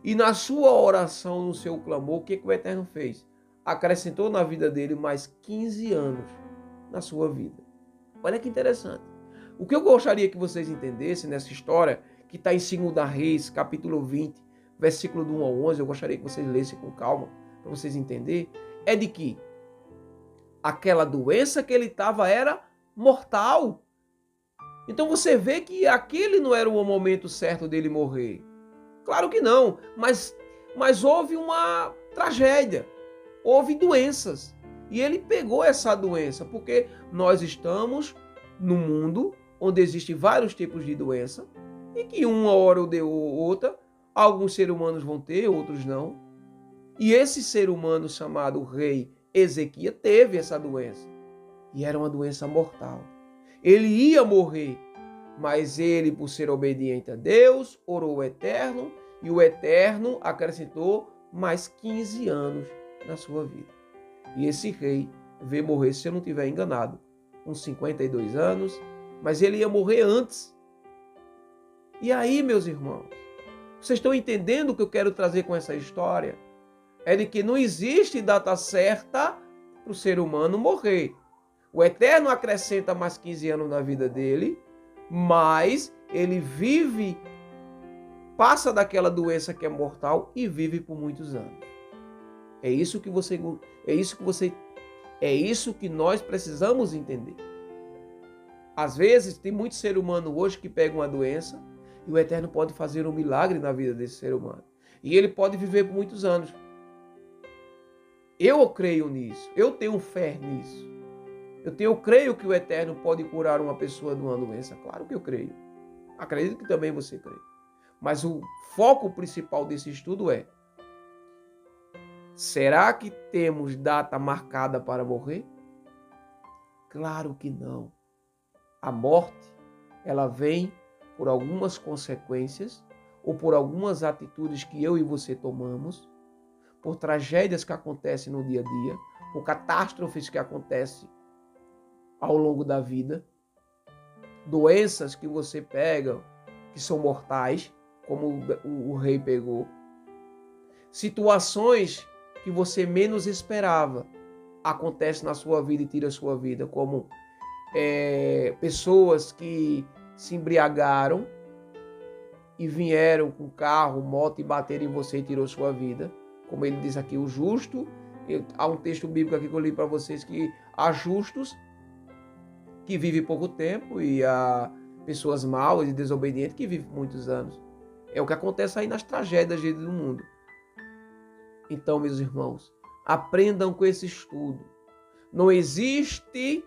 E na sua oração, no seu clamor, o que o Eterno fez? Acrescentou na vida dele mais 15 anos na sua vida. Olha que interessante. O que eu gostaria que vocês entendessem nessa história, que está em 2 Reis, capítulo 20, versículo do 1 ao 11, eu gostaria que vocês lessem com calma, para vocês entenderem, é de que aquela doença que ele estava era mortal. Então você vê que aquele não era o momento certo dele morrer. Claro que não, mas houve uma tragédia, houve doenças. E ele pegou essa doença, porque nós estamos num mundo onde existem vários tipos de doença, e que uma hora ou de outra, alguns seres humanos vão ter, outros não. E esse ser humano chamado rei Ezequias teve essa doença. E era uma doença mortal. Ele ia morrer, mas ele, por ser obediente a Deus, orou ao Eterno, e o Eterno acrescentou mais 15 anos na sua vida. E esse rei veio morrer, se eu não estiver enganado, com 52 anos, mas ele ia morrer antes. E aí, meus irmãos, vocês estão entendendo o que eu quero trazer com essa história? É de que não existe data certa para o ser humano morrer. O Eterno acrescenta mais 15 anos na vida dele, mas ele vive, passa daquela doença que é mortal e vive por muitos anos. É isso que nós precisamos entender. Às vezes, tem muito ser humano hoje que pega uma doença e o Eterno pode fazer um milagre na vida desse ser humano. E ele pode viver por muitos anos. Eu creio nisso, eu tenho fé nisso. Eu creio que o Eterno pode curar uma pessoa de uma doença. Claro que eu creio. Acredito que também você crê. Mas o foco principal desse estudo é: será que temos data marcada para morrer? Claro que não. A morte, ela vem por algumas consequências ou por algumas atitudes que eu e você tomamos, por tragédias que acontecem no dia a dia, por catástrofes que acontecem ao longo da vida, doenças que você pega, que são mortais, como o rei pegou, situações que você menos esperava acontecem na sua vida e tira a sua vida, como pessoas que se embriagaram e vieram com carro, moto e bateram em você e tirou sua vida. Como ele diz aqui, o justo, há um texto bíblico aqui que eu li para vocês, que há justos que vivem pouco tempo e há pessoas maus e desobedientes que vivem muitos anos. É o que acontece aí nas tragédias do mundo. Então, meus irmãos, aprendam com esse estudo. Não existe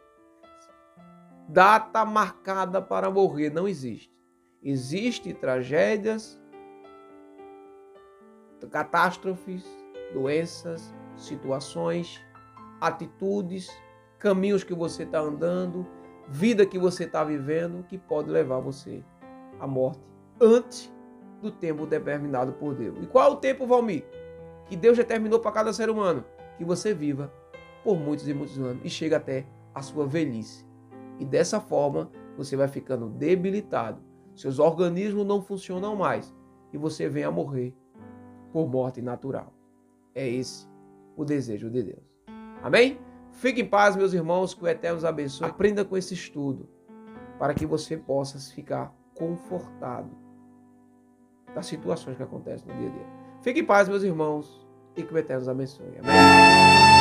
data marcada para morrer, não existe. Existem tragédias, catástrofes, doenças, situações, atitudes, caminhos que você está andando, vida que você está vivendo, que pode levar você à morte antes do tempo determinado por Deus. E qual é o tempo, Valmir, que Deus determinou para cada ser humano? Que você viva por muitos e muitos anos e chegue até a sua velhice. E dessa forma você vai ficando debilitado, seus organismos não funcionam mais e você vem a morrer por morte natural. É esse o desejo de Deus. Amém? Fique em paz, meus irmãos, que o Eterno os abençoe. Aprenda com esse estudo para que você possa ficar confortado das situações que acontecem no dia a dia. Fique em paz, meus irmãos, e que o Eterno os abençoe. Amém?